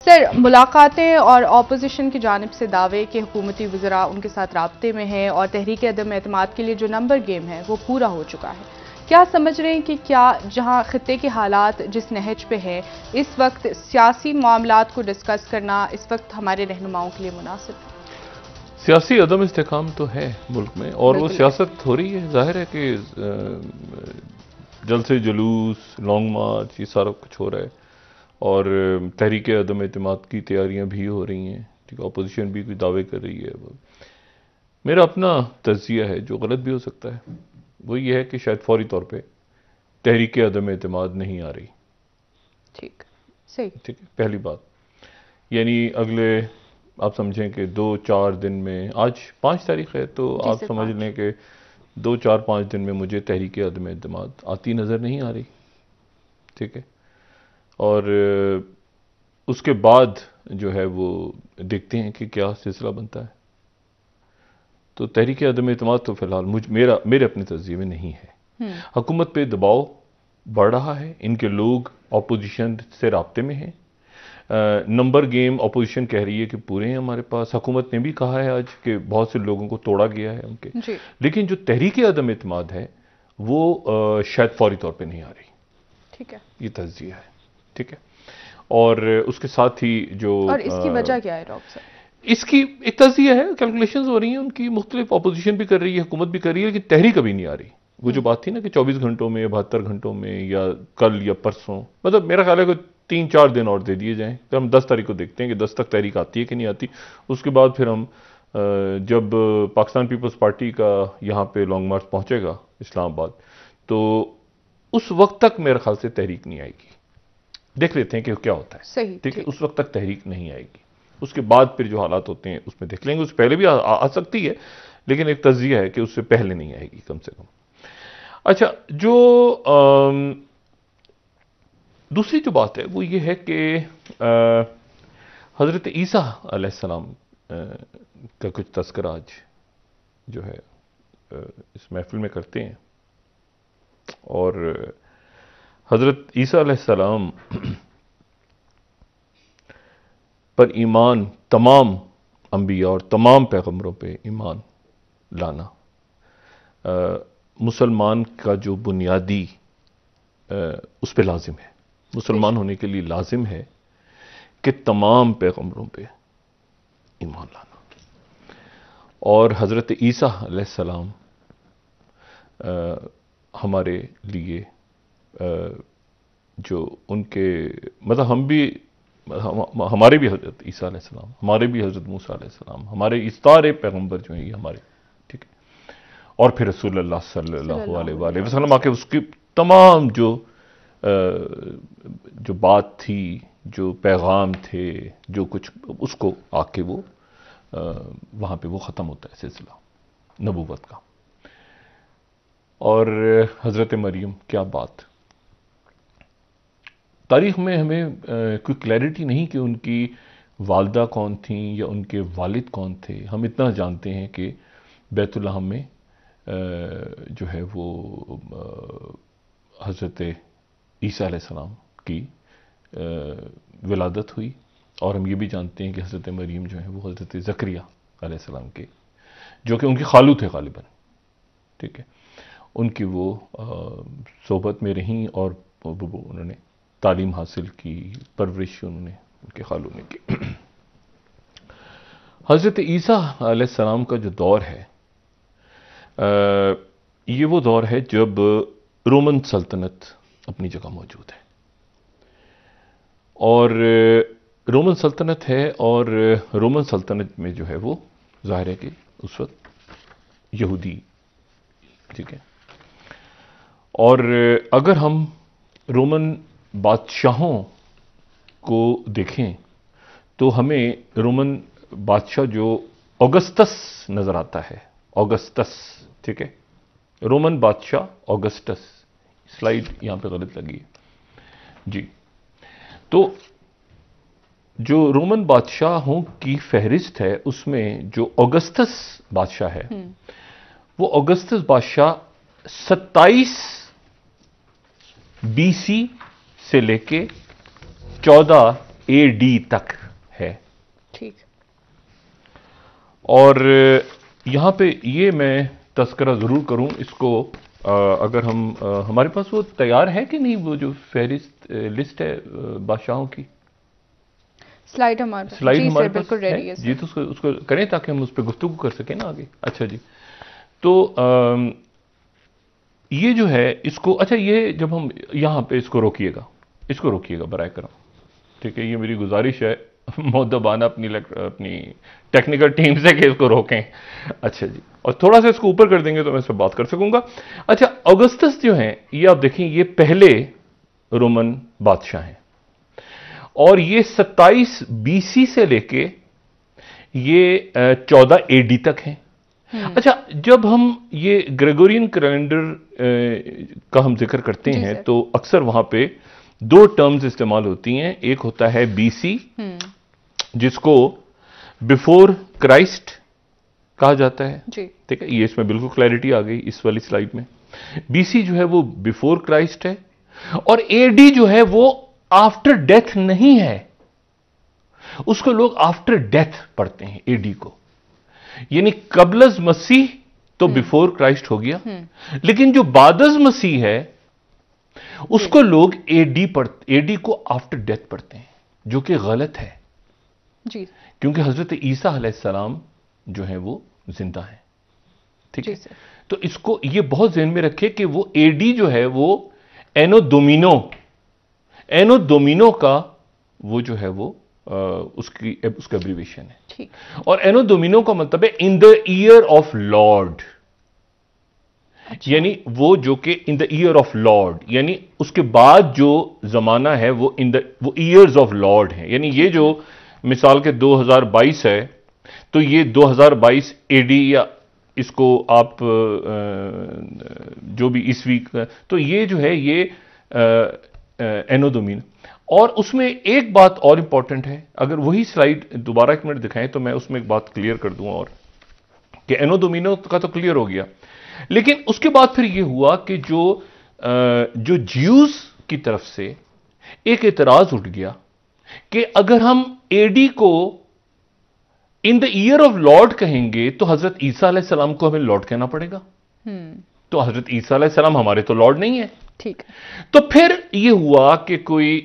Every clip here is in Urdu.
سر، ملاقاتیں اور اپوزیشن کی جانب سے دعوے کہ حکومتی وزراء ان کے ساتھ رابطے میں ہیں اور تحریک عدم اعتماد کے لیے جو نمبر گیم ہے وہ پورا ہو چکا ہے، کیا سمجھ رہے ہیں کہ کیا جہاں خطے کے حالات جس نہج پہ ہیں اس وقت سیاسی معاملات کو ڈسکس کرنا اس وقت ہمارے رہنماؤں کے لیے مناسب ہے؟ سیاسی عدم استحکام تو ہے ملک میں، اور وہ سیاست ہو رہی ہے. ظاہر ہے کہ جلسے جلوس، لانگ مارچ، یہ سارا کچھ ہو رہا ہے، اور تحریک عدم اعتماد کی تیاریاں بھی ہو رہی ہیں. ٹھیک ہے، اپوزیشن بھی کوئی دعوے کر رہی ہے. میرا اپنا تجزیہ ہے جو غلط بھی ہو سکتا ہے، وہ یہ ہے کہ شاید فوری طور پہ تحریک عدم اعتماد نہیں آ رہی. ٹھیک، صحیح. ٹھیک ہے، پہلی بات. یعنی اگلے آپ سمجھیں کہ 2-4 دن میں، آج 5 تاریخ ہے، تو آپ سمجھ لیں کہ 2-4-5 دن میں مجھے تحریک عدم اعتماد آتی نظر نہیں آ رہی. ٹھیک ہے، اور اس کے بعد جو ہے وہ دیکھتے ہیں کہ کیا سلسلہ بنتا ہے. تو تحریک عدم اعتماد تو فی الحال میرے اپنے تجزیے میں نہیں ہے. حکومت پہ دباؤ بڑھ رہا ہے، ان کے لوگ اپوزیشن سے رابطے میں ہیں. نمبر گیم اپوزیشن کہہ رہی ہے کہ پورے ہیں ہمارے پاس. حکومت نے بھی کہا ہے آج کہ بہت سے لوگوں کو توڑا گیا ہے ان کے. لیکن جو تحریک عدم اعتماد ہے وہ شاید فوری طور پہ نہیں آ رہی. ٹھیک ہے، یہ تجزیہ ہے. ٹھیک ہے، اور اس کے ساتھ ہی جو اور اس کی وجہ کیا ہے ڈاکٹر صاحب؟ اس کی ایک تجزیہ ہے، کیلکولیشنز ہو رہی ہیں ان کی مختلف، اپوزیشن بھی کر رہی ہے، حکومت بھی کر رہی ہے، لیکن تحریک ابھی نہیں آ رہی. وہ جو بات تھی نا کہ 24 گھنٹوں میں، 72 گھنٹوں میں، یا کل یا پرسوں، مطلب میرا خیال ہے کہ 3-4 دن اور دے دیے جائیں. پھر ہم 10 تاریخ کو دیکھتے ہیں کہ 10 تک تحریک آتی ہے کہ نہیں آتی. اس کے بعد پھر ہم جب پاکستان پیپلز پارٹی کا یہاں پہ لانگ مارچ پہنچے گا اسلام آباد، تو اس وقت تک میرے خیال سے تحریک نہیں آئے گی. دیکھ لیتے ہیں کہ کیا ہوتا ہے. صحیح. ٹھیک ہے، اس وقت تک تحریک نہیں آئے گی. اس کے بعد پھر جو حالات ہوتے ہیں اس میں دیکھ لیں گے. اس سے پہلے بھی آ سکتی ہے، لیکن ایک تجزیہ ہے کہ اس سے پہلے نہیں آئے گی کم سے کم. اچھا، جو دوسری جو بات ہے وہ یہ ہے کہ حضرت عیسیٰ علیہ السلام کا کچھ تذکرہ آج جو ہے اس محفل میں کرتے ہیں. اور حضرت عیسیٰ علیہ السلام پر ایمان، تمام انبیاء اور تمام پیغمبروں پہ ایمان لانا مسلمان کا جو بنیادی اس پہ لازم ہے. مسلمان ہونے کے لیے لازم ہے کہ تمام پیغمبروں پہ ایمان لانا. اور حضرت عیسیٰ علیہ السلام ہمارے لیے جو ان کے مطلب ہمارے بھی حضرت عیسیٰ علیہ السلام، ہمارے بھی حضرت موسیٰ علیہ السلام، ہمارے اس سارے پیغمبر جو ہیں یہ ہمارے. ٹھیک ہے، اور پھر رسول اللہ صلی اللہ علیہ وآلہ وسلم آ کے اس کی تمام جو بات تھی، جو پیغام تھے، جو کچھ، اس کو آ کے وہ وہاں پہ وہ ختم ہوتا ہے سلسلہ نبوت کا. اور حضرت مریم، کیا بات! تاریخ میں ہمیں کوئی کلیئرٹی نہیں کہ ان کی والدہ کون تھیں یا ان کے والد کون تھے. ہم اتنا جانتے ہیں کہ بیت اللہ میں جو ہے وہ حضرت عیسیٰ علیہ السلام کی ولادت ہوئی. اور ہم یہ بھی جانتے ہیں کہ حضرت مریم جو ہیں وہ حضرت زکریا علیہ السلام کے، جو کہ ان کی خالو تھے غالباً. ٹھیک ہے، ان کی وہ صحبت میں رہیں اور انہوں نے تعلیم حاصل کی، پرورش انہوں نے ان کے خالو نے کی. حضرت عیسیٰ علیہ السلام کا جو دور ہے یہ وہ دور ہے جب رومن سلطنت اپنی جگہ موجود ہے. اور رومن سلطنت ہے، اور رومن سلطنت میں جو ہے وہ ظاہر ہے کہ اس وقت یہودی. ٹھیک ہے، اور اگر ہم رومن بادشاہوں کو دیکھیں تو ہمیں رومن بادشاہ جو اوگسٹس نظر آتا ہے. اوگسٹس، ٹھیک ہے، رومن بادشاہ اوگسٹس. سلائیڈ یہاں پہ غلط لگی ہے جی. تو جو رومن بادشاہوں کی فہرست ہے اس میں جو اوگسٹس بادشاہ ہے وہ اوگسٹس بادشاہ 27 BC سے لے کے 14 AD تک ہے. ٹھیک. اور یہاں پہ یہ میں تذکرہ ضرور کروں اس کو، اگر ہمارے پاس وہ تیار ہے کہ نہیں، وہ جو فہرست لسٹ ہے بادشاہوں کی، سلائیڈ ہمارے پاس. سلائیڈ جی ہمارے سر پاس بالکل ریڈی ہے جی، سر. تو اس کو کریں تاکہ ہم اس پہ گفتگو کر سکیں نا آگے. اچھا جی، تو یہ جو ہے اس کو، اچھا یہ جب ہم یہاں پہ اس کو روکیے گا برائے کرم، ٹھیک ہے، یہ میری گزارش ہے مؤدبانہ اپنی ٹیکنیکل ٹیم سے کہ اس کو روکیں. اچھا جی، اور تھوڑا سا اس کو اوپر کر دیں گے تو میں اس پہ بات کر سکوں گا. اچھا، اگسطس جو ہیں یہ آپ دیکھیں، یہ پہلے رومن بادشاہ ہیں، اور یہ 27 BC سے لے کے یہ 14 AD تک ہیں. اچھا، جب ہم یہ گریگورین کیلنڈر کا ہم ذکر کرتے ہیں تو اکثر وہاں پہ 2 ٹرمز استعمال ہوتی ہیں. ایک ہوتا ہے BC، جس کو بیفور کرائسٹ کہا جاتا ہے. ٹھیک ہے، یہ اس میں بالکل کلیئرٹی آ گئی اس والی سلائیڈ میں. BC جو ہے وہ بیفور کرائسٹ ہے، اور AD جو ہے وہ آفٹر ڈیتھ نہیں ہے، اس کو لوگ آفٹر ڈیتھ پڑھتے ہیں AD کو، یعنی قبل از مسیح تو بیفور کرائسٹ ہو گیا، لیکن جو بعد از مسیح ہے اس کو لوگ AD کو آفٹر ڈیتھ پڑھتے ہیں، جو کہ غلط ہے. جی، کیونکہ حضرت عیسیٰ علیہ السلام جو ہیں وہ زندہ ہیں. ٹھیک ہے، تو اس کو یہ بہت ذہن میں رکھے کہ وہ AD جو ہے وہ اینو دومینو کا وہ جو ہے وہ اس کا ایبریویشن ہے. اور اینو دومینو کا مطلب ہے ان دا ایئر آف لارڈ، یعنی وہ جو کہ ان دا ایئر آف لارڈ، یعنی اس کے بعد جو زمانہ ہے وہ وہ ایئرز آف لارڈ ہیں. یعنی یہ جو مثال کے 2022 ہے تو یہ 2022 AD، یا اس کو آپ جو بھی عیسوی، تو یہ جو ہے یہ اینو دومینو. اور اس میں ایک بات اور امپورٹنٹ ہے، اگر وہی سلائیڈ دوبارہ 1 منٹ دکھائیں تو میں اس میں ایک بات کلیئر کر دوں، اور کہ اینو دومینو کا تو کلیئر ہو گیا، لیکن اس کے بعد پھر یہ ہوا کہ جو جیوز کی طرف سے ایک اعتراض اٹھ گیا کہ اگر ہم AD کو ان دا ایئر آف لارڈ کہیں گے تو حضرت عیسیٰ علیہ السلام کو ہمیں لارڈ کہنا پڑے گا. تو حضرت عیسیٰ علیہ السلام ہمارے تو لارڈ نہیں ہے. ٹھیک. تو پھر یہ ہوا کہ کوئی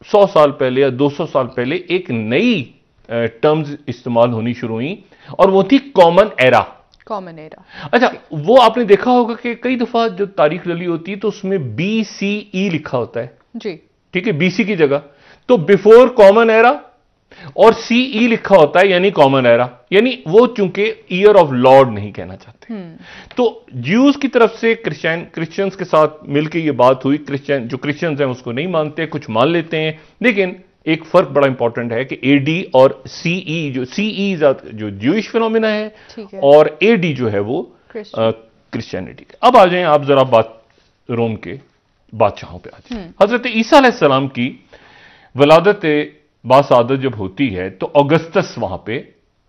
100 سال پہلے یا 200 سال پہلے ایک نئی ٹرمز استعمال ہونی شروع ہوئی، اور وہ تھی کامن ایرا. اچھا، وہ آپ نے دیکھا ہوگا کہ کئی دفعہ جو تاریخ رلی ہوتی ہے تو اس میں BCE لکھا ہوتا ہے. جی، ٹھیک ہے، BC کی جگہ تو بیفور کامن ایرا، اور CE لکھا ہوتا ہے یعنی کامن ایرا، یعنی وہ چونکہ ایئر آف لارڈ نہیں کہنا چاہتے. تو جیوز کی طرف سے کرسچنز کے ساتھ مل کے یہ بات ہوئی. جو کرسچنز ہیں اس کو نہیں مانتے، کچھ مان لیتے ہیں، لیکن ایک فرق بڑا امپورٹنٹ ہے کہ AD اور CE، جو CE جو جوئش فینومینا ہے، اور AD جو ہے وہ کرسچینٹی. اب آ جائیں آپ ذرا روم کے بادشاہوں پہ آ جائیں. حضرت عیسیٰ علیہ السلام کی ولادت باسعادت جب ہوتی ہے تو اگسطس وہاں پہ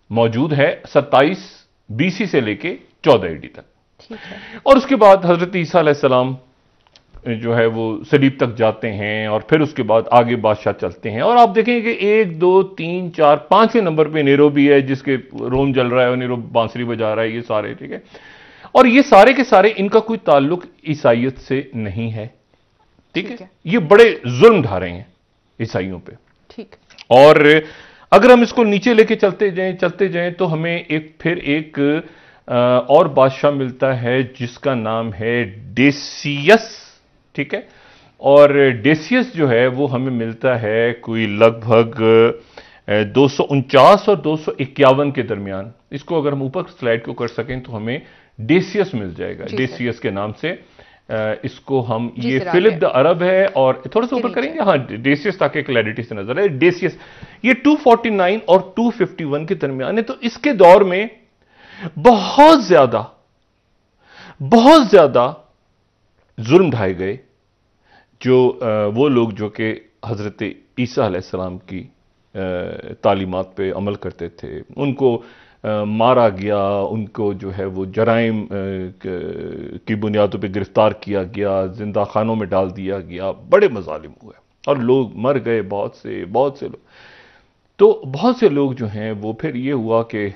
موجود ہے 27 BC سے لے کے 14 AD تک. اور اس کے بعد حضرت عیسیٰ علیہ السلام جو ہے وہ صلیب تک جاتے ہیں، اور پھر اس کے بعد آگے بادشاہ چلتے ہیں. اور آپ دیکھیں کہ 1 2 3 4 5ویں نمبر پہ نیرو بھی ہے، جس کے روم جل رہا ہے اور نیرو بانسری بجا رہا ہے، یہ سارے. ٹھیک ہے، اور یہ سارے کے سارے ان کا کوئی تعلق عیسائیت سے نہیں ہے. ٹھیک ہے، یہ بڑے ظلم ڈھا رہے ہیں عیسائیوں پہ. ٹھیک، اور اگر ہم اس کو نیچے لے کے چلتے جائیں تو ہمیں پھر ایک اور بادشاہ ملتا ہے جس کا نام ہے ڈیسیس. ٹھیک ہے، اور ڈیسیس جو ہے وہ ہمیں ملتا ہے کوئی لگ بھگ 249 اور 251 کے درمیان. اس کو اگر ہم اوپر سلائیڈ کو کر سکیں تو ہمیں ڈیسیس مل جائے گا. ڈیسیس کے نام سے اس کو ہم، یہ فلپ دا عرب ہے، اور تھوڑا سا اوپر کریں گے، ہاں ڈیسیس، تاکہ کلیئرٹی سے نظر آئے. ڈیسیس یہ 249 اور 251 کے درمیان ہے. تو اس کے دور میں بہت زیادہ ظلم ڈھائے گئے. جو وہ لوگ جو کہ حضرت عیسیٰ علیہ السلام کی تعلیمات پہ عمل کرتے تھے، ان کو مارا گیا، ان کو جو ہے وہ جرائم کی بنیادوں پہ گرفتار کیا گیا، زندہ خانوں میں ڈال دیا گیا، بڑے مظالم ہوئے. اور لوگ مر گئے بہت سے لوگ. تو بہت سے لوگ جو ہیں وہ پھر یہ ہوا کہ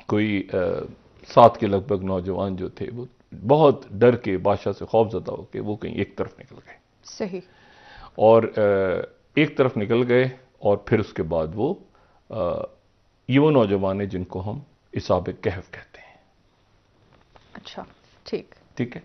کوئی 7 کے لگ بھگ نوجوان جو تھے وہ بہت ڈر کے بادشاہ سے خوف زدہ ہو کے وہ کہیں ایک طرف نکل گئے. صحیح. اور ایک طرف نکل گئے اور پھر اس کے بعد یہ وہ نوجوان ہیں جن کو ہم اصحاب کہف کہتے ہیں. اچھا ٹھیک ٹھیک ہے.